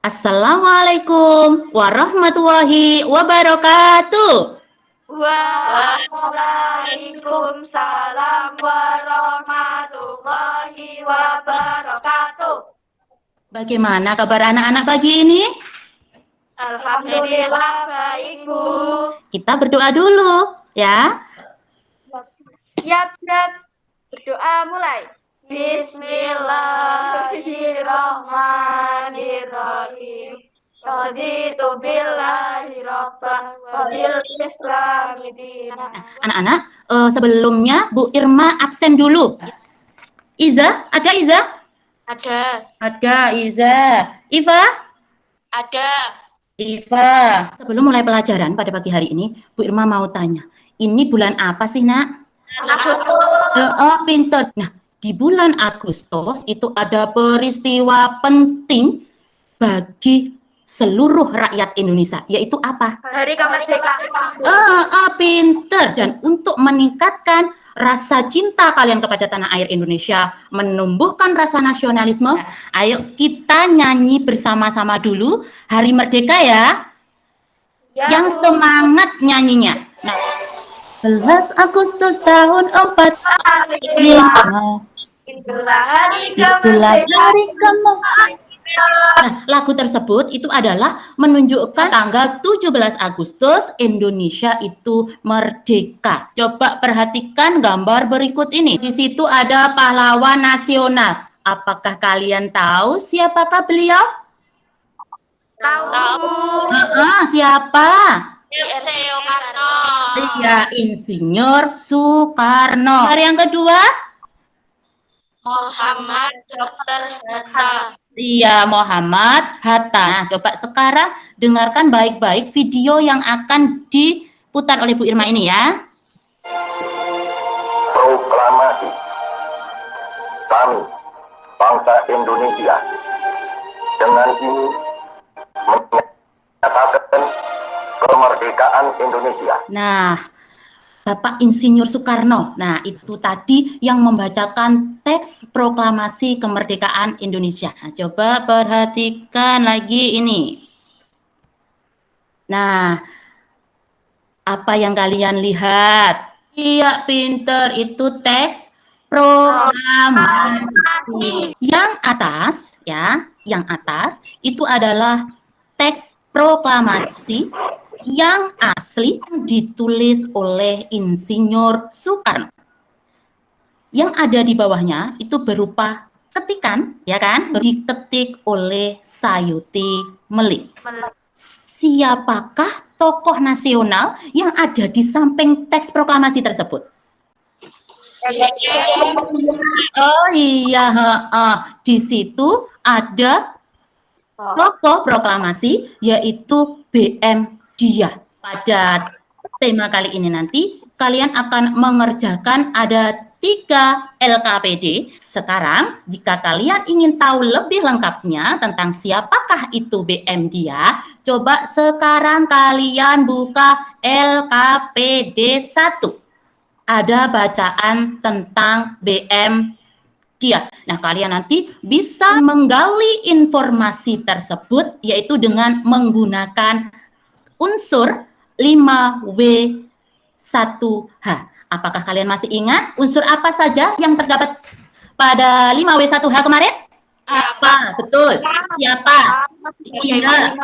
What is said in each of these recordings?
Assalamualaikum warahmatullahi wabarakatuh. Waalaikumsalam warahmatullahi wabarakatuh. Bagaimana kabar anak-anak pagi ini? Alhamdulillah baik, Bu. Kita berdoa dulu, ya. Siap, berdoa mulai. Bismillahirrahmanirrahim. Raditu billahi rabban wa bil islami dinan. Anak-anak, sebelumnya Bu Irma absen dulu. Iza, ada Iza? Ada. Ada Iza. Iva? Ada. Iva. Sebelum mulai pelajaran pada pagi hari ini, Bu Irma mau tanya, ini bulan apa sih, Nak? Oh, pinter. Nah, di bulan Agustus itu ada peristiwa penting bagi seluruh rakyat Indonesia, yaitu apa? Hari Kemerdekaan. Pinter. Dan untuk meningkatkan rasa cinta kalian kepada tanah air Indonesia, menumbuhkan rasa nasionalisme, ayo kita nyanyi bersama-sama dulu Hari Merdeka ya. Yang semangat nyanyinya. Nah, 11 Agustus tahun 45. Itulah hari kemerdekaan. Nah, lagu tersebut itu adalah menunjukkan tanggal 17 Agustus Indonesia itu merdeka. Coba perhatikan gambar berikut ini. Di situ ada pahlawan nasional. Apakah kalian tahu siapakah beliau? Tahu. Siapa? Soekarno. Iya, Insinyur Soekarno. Yang kedua? Muhammad Dr. Hatta. Iya, Muhammad Hatta. Nah, coba sekarang dengarkan baik-baik video yang akan diputar oleh Bu Irma ini ya. Proklamasi kami, bangsa Indonesia, dengan ini menyatakan kemerdekaan Indonesia. Nah, Bapak Insinyur Soekarno. Nah, itu tadi yang membacakan teks proklamasi kemerdekaan Indonesia. Nah, coba perhatikan lagi ini. Nah, apa yang kalian lihat? Iya, pinter. Itu teks proklamasi. Yang atas, ya, yang atas itu adalah teks proklamasi yang asli ditulis oleh Insinyur Soekarno. Yang ada di bawahnya itu berupa ketikan, ya kan? Diketik oleh Sayuti Melik. Siapakah tokoh nasional yang ada di samping teks proklamasi tersebut? Oh iya, di situ ada tokoh proklamasi yaitu BM Dia. Pada tema kali ini nanti kalian akan mengerjakan ada 3 LKPD. Sekarang jika kalian ingin tahu lebih lengkapnya tentang siapakah itu BM Dia, coba sekarang kalian buka LKPD 1. Ada bacaan tentang BM Dia. Nah, kalian nanti bisa menggali informasi tersebut yaitu dengan menggunakan unsur 5W1H. Apakah kalian masih ingat unsur apa saja yang terdapat pada 5W1H kemarin? Apa? Betul. Siapa? Iya.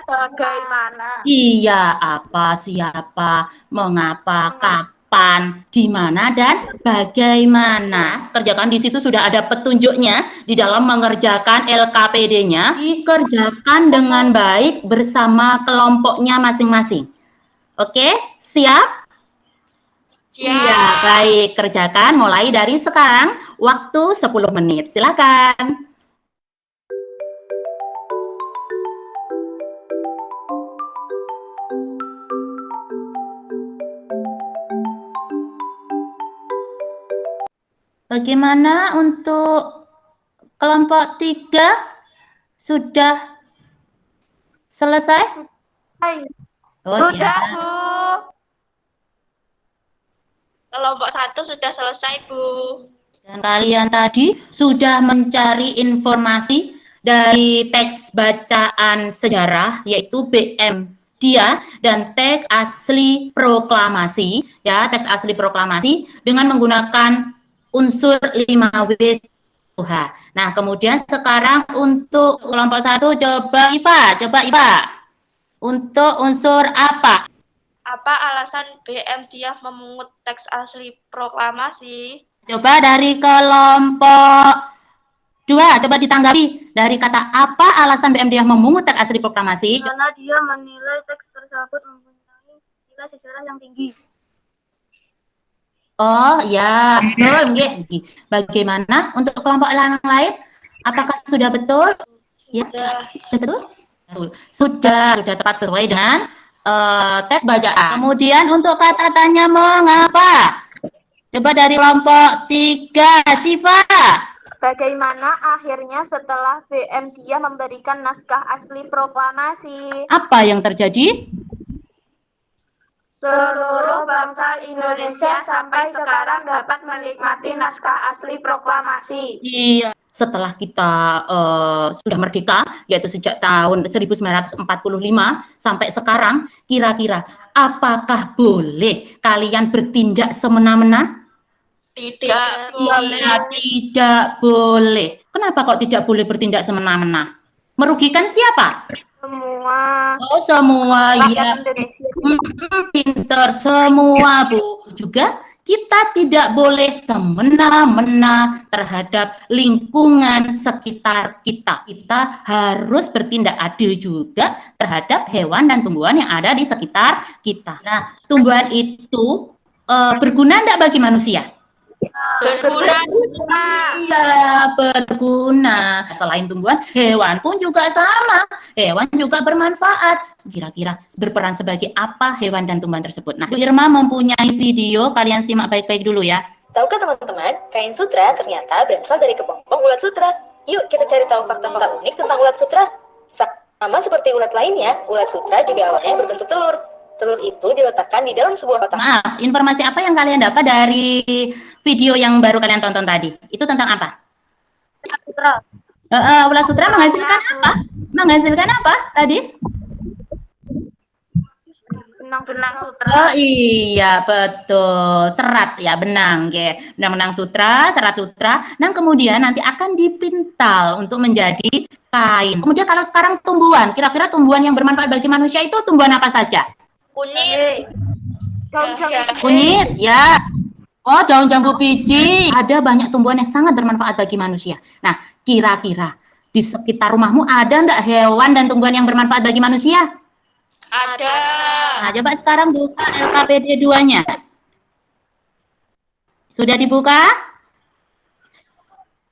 Bagaimana? Iya, apa, siapa, mengapa, kapan, di mana, dan bagaimana. Kerjakan di situ sudah ada petunjuknya di dalam mengerjakan LKPD-nya. Dikerjakan dengan baik bersama kelompoknya masing-masing. Oke, siap? Iya, baik. Kerjakan mulai dari sekarang, waktu 10 menit. Silakan. Bagaimana untuk kelompok 3? Sudah selesai? Oh Sudah, iya. Bu. Kelompok 1 sudah selesai, Bu. Dan kalian tadi sudah mencari informasi dari teks bacaan sejarah yaitu BM Dia dan teks asli proklamasi ya, teks asli proklamasi dengan menggunakan unsur 5W Tuhan. Nah, kemudian sekarang untuk kelompok 1 coba Iva. Untuk unsur apa? Apa alasan BM Dia memungut teks asli proklamasi? Coba dari kelompok 2, coba ditanggapi dari kata apa alasan BM Dia memungut teks asli proklamasi? Karena dia menilai teks tersebut mempunyai nilai sejarah yang tinggi. Oh ya, betul. Bagaimana untuk kelompok yang lain? Apakah sudah betul? Ya, betul. Sudah tepat sesuai dengan tes bacaan. Kemudian untuk kata tanya mengapa? Coba dari kelompok 3, Syifa. Bagaimana akhirnya setelah BM Dia memberikan naskah asli proklamasi? Apa yang terjadi? Seluruh bangsa Indonesia sampai sekarang dapat menikmati naskah asli proklamasi. Iya. Setelah kita sudah merdeka, yaitu sejak tahun 1945 sampai sekarang, kira-kira apakah boleh kalian bertindak semena-mena? Tidak boleh. Iya, tidak boleh. Kenapa kok tidak boleh bertindak semena-mena? Merugikan siapa? Semua Oh, semua rakyat ya. Indonesia. Pinter semua, Bu. Juga kita tidak boleh semena-mena terhadap lingkungan sekitar kita. Kita harus bertindak adil juga terhadap hewan dan tumbuhan yang ada di sekitar kita. Nah, tumbuhan itu berguna enggak bagi manusia? Berguna. Iya, berguna. Selain tumbuhan, hewan pun juga sama. Hewan juga bermanfaat. Kira-kira berperan sebagai apa hewan dan tumbuhan tersebut? Nah, Bu Irma mempunyai video, kalian simak baik-baik dulu ya. Tahukah teman-teman, kain sutra ternyata berasal dari kepompong ulat sutra. Yuk kita cari tahu fakta-fakta unik tentang ulat sutra. Sama seperti ulat lainnya, ulat sutra juga awalnya berbentuk telur. Telur itu diletakkan di dalam sebuah kotak. Maaf, informasi apa yang kalian dapat dari video yang baru kalian tonton tadi? Itu tentang apa? Sutra. Ulat sutra menghasilkan apa? Menghasilkan apa tadi? Benang-benang sutra. Oh iya, betul. Serat ya, benang. Oke. Benang-benang sutra, serat sutra. Nah, kemudian nanti akan dipintal untuk menjadi kain. Kemudian kalau sekarang tumbuhan, kira-kira tumbuhan yang bermanfaat bagi manusia itu tumbuhan apa saja? Kunyit. Daun-daun Kunyit, ya. Oh, daun jambu biji. Ada banyak tumbuhan yang sangat bermanfaat bagi manusia. Nah, kira-kira di sekitar rumahmu ada enggak hewan dan tumbuhan yang bermanfaat bagi manusia? Ada. Nah, coba sekarang buka LKPD 2-nya. Sudah dibuka?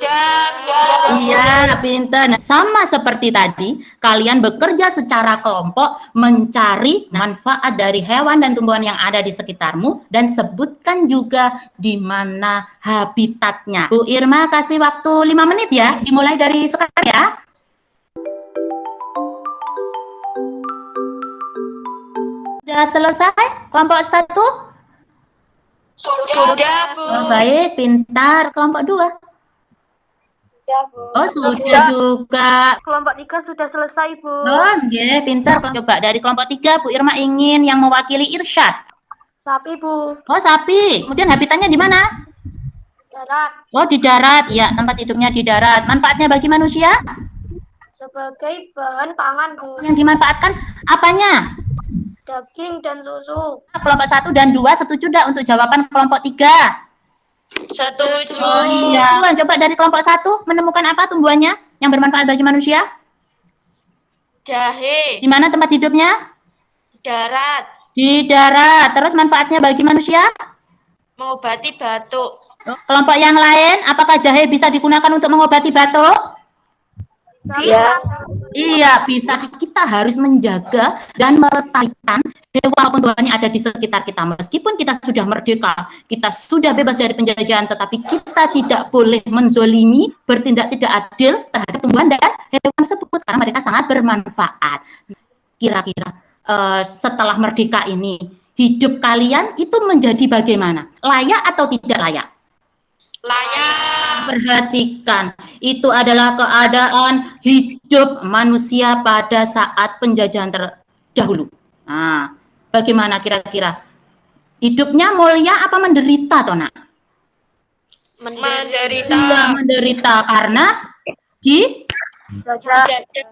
Iya, pintar. Nah, sama seperti tadi, kalian bekerja secara kelompok mencari manfaat dari hewan dan tumbuhan yang ada di sekitarmu dan sebutkan juga di mana habitatnya. Bu Irma kasih waktu 5 menit ya, dimulai dari sekarang ya. Sudah selesai kelompok 1? Sudah, Bu. Oh, baik, pintar. Kelompok 2? Oh, sudah juga. Kelompok 3 sudah selesai, Bu. Oh, yeah, pintar. Coba dari kelompok 3, Bu Irma ingin yang mewakili Irsyad. Sapi, Bu. Oh, sapi. Kemudian habitatnya di mana? Darat. Oh, di darat. Ya, tempat hidupnya di darat. Manfaatnya bagi manusia? Sebagai bahan pangan, Bu. Yang dimanfaatkan apanya? Daging dan susu. Kelompok 1 dan 2 setuju enggak untuk jawaban kelompok 3? Setuju. Oh iya. Coba dari kelompok 1 menemukan apa tumbuhannya yang bermanfaat bagi manusia? Jahe. Di mana tempat hidupnya? Darat. Di darat. Terus manfaatnya bagi manusia? Mengobati batuk. Kelompok yang lain, apakah jahe bisa digunakan untuk mengobati batuk? Iya. Iya, bisa. Kita harus menjaga dan melestarikan hewan maupun tumbuhan yang ada di sekitar kita. Meskipun kita sudah merdeka, kita sudah bebas dari penjajahan, tetapi kita tidak boleh menzolimi, bertindak tidak adil terhadap tumbuhan dan hewan tersebut karena mereka sangat bermanfaat. Kira-kira setelah merdeka ini, hidup kalian itu menjadi bagaimana? Layak atau tidak layak? Layak. Perhatikan, itu adalah keadaan hidup manusia pada saat penjajahan terdahulu. Nah, bagaimana kira-kira? Hidupnya mulia apa menderita, Tona? Menderita. Iya, menderita karena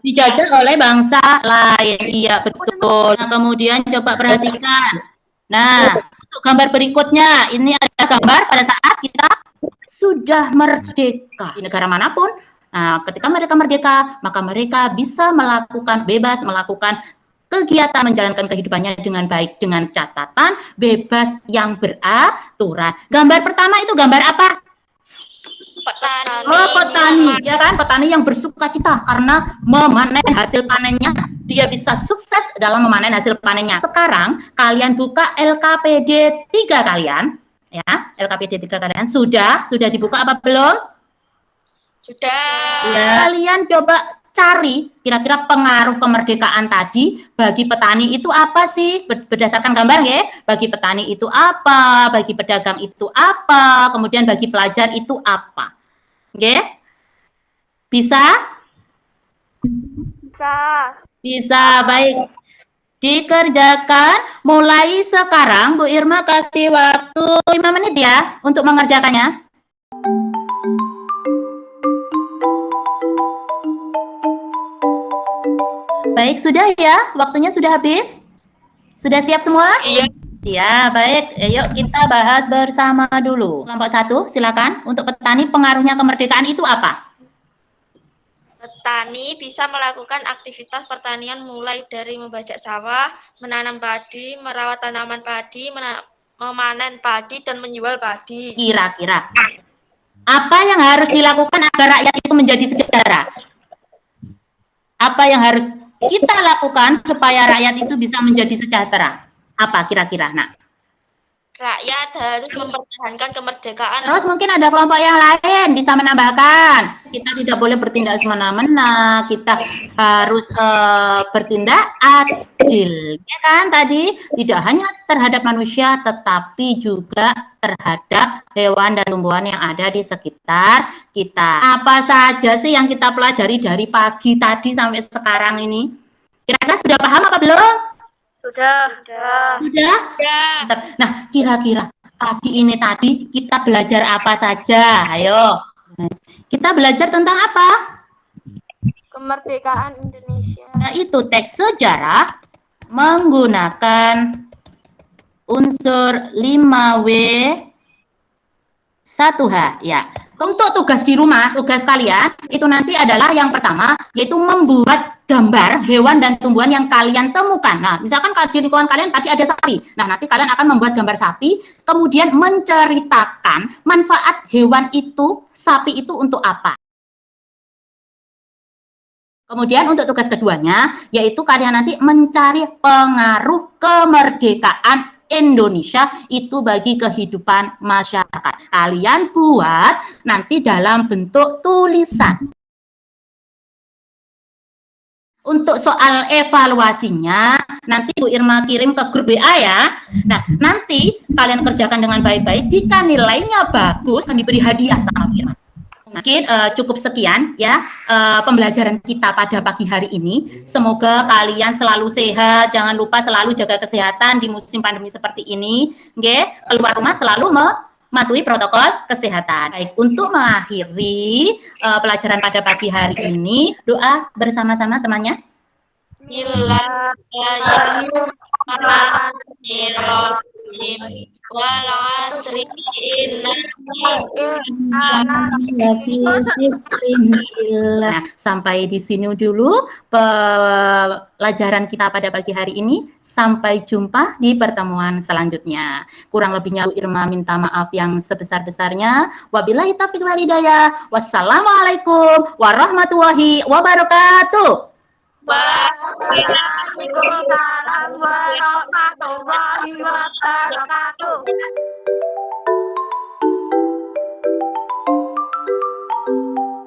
dijajah oleh bangsa lain. Iya, betul. Nah, kemudian coba perhatikan. Nah, untuk gambar berikutnya, ini ada gambar pada saat kita sudah merdeka di negara manapun. Nah, ketika mereka merdeka, maka mereka bisa bebas melakukan kegiatan menjalankan kehidupannya dengan baik dengan catatan bebas yang beraturan. Gambar pertama itu gambar apa? Petani. Oh, petani, ya kan? Petani yang bersukacita karena memanen hasil panennya, dia bisa sukses dalam memanen hasil panennya. Sekarang kalian buka LKPD 3 kalian, ya. LKPD 3 kalian sudah dibuka apa belum? Sudah. Ya. Kalian coba cari kira-kira pengaruh kemerdekaan tadi bagi petani itu apa sih? Berdasarkan gambar ya. Bagi petani itu apa? Bagi pedagang itu apa? Kemudian bagi pelajar itu apa? Oke? Bisa? Bisa, baik. Dikerjakan mulai sekarang. Bu Irma kasih waktu 5 menit ya untuk mengerjakannya. Baik, sudah ya? Waktunya sudah habis? Sudah siap semua? Iya. Ya, baik. Ayo kita bahas bersama dulu. Kelompok 1, silakan. Untuk petani, pengaruhnya kemerdekaan itu apa? Petani bisa melakukan aktivitas pertanian mulai dari membajak sawah, menanam padi, merawat tanaman padi, memanen padi, dan menjual padi. Kira-kira apa yang harus dilakukan agar rakyat itu menjadi sejahtera? Apa yang harus kita lakukan supaya rakyat itu bisa menjadi sejahtera? Apa kira-kira, Nak? Rakyat harus mempertahankan kemerdekaan. Terus mungkin ada kelompok yang lain bisa menambahkan. Kita tidak boleh bertindak semena-mena. Kita harus bertindak adil, ya kan? Tadi tidak hanya terhadap manusia, tetapi juga terhadap hewan dan tumbuhan yang ada di sekitar kita. Apa saja sih yang kita pelajari dari pagi tadi sampai sekarang ini? Kira-kira sudah paham apa belum? Sudah. Nah, kira-kira pagi ini tadi kita belajar apa saja? Ayo. Kita belajar tentang apa? Kemerdekaan Indonesia. Nah, itu teks sejarah menggunakan unsur 5W 1H ya. Untuk tugas di rumah, tugas kalian itu nanti adalah yang pertama yaitu membuat gambar hewan dan tumbuhan yang kalian temukan. Nah, misalkan di lingkungan kalian tadi ada sapi. Nah, nanti kalian akan membuat gambar sapi, kemudian menceritakan manfaat hewan itu, sapi itu untuk apa. Kemudian untuk tugas keduanya, yaitu kalian nanti mencari pengaruh kemerdekaan Indonesia itu bagi kehidupan masyarakat. Kalian buat nanti dalam bentuk tulisan. Untuk soal evaluasinya, nanti Bu Irma kirim ke grup WA ya. Nah, nanti kalian kerjakan dengan baik-baik. Jika nilainya bagus, diberi hadiah sama Bu Irma. Mungkin cukup sekian ya pembelajaran kita pada pagi hari ini. Semoga kalian selalu sehat. Jangan lupa selalu jaga kesehatan di musim pandemi seperti ini. Keluar rumah selalu mematuhi protokol kesehatan. Baik, untuk mengakhiri pelajaran pada pagi hari ini, doa bersama-sama temannya. Sampai di sini dulu pelajaran kita pada pagi hari ini. Sampai jumpa di pertemuan selanjutnya. Kurang lebihnya Bu Irma minta maaf yang sebesar-besarnya. Wabillahi taufiq wal hidayah. Wassalamualaikum warahmatullahi wabarakatuh. Waalaikumsalam warahmatullahi wabarakatuh.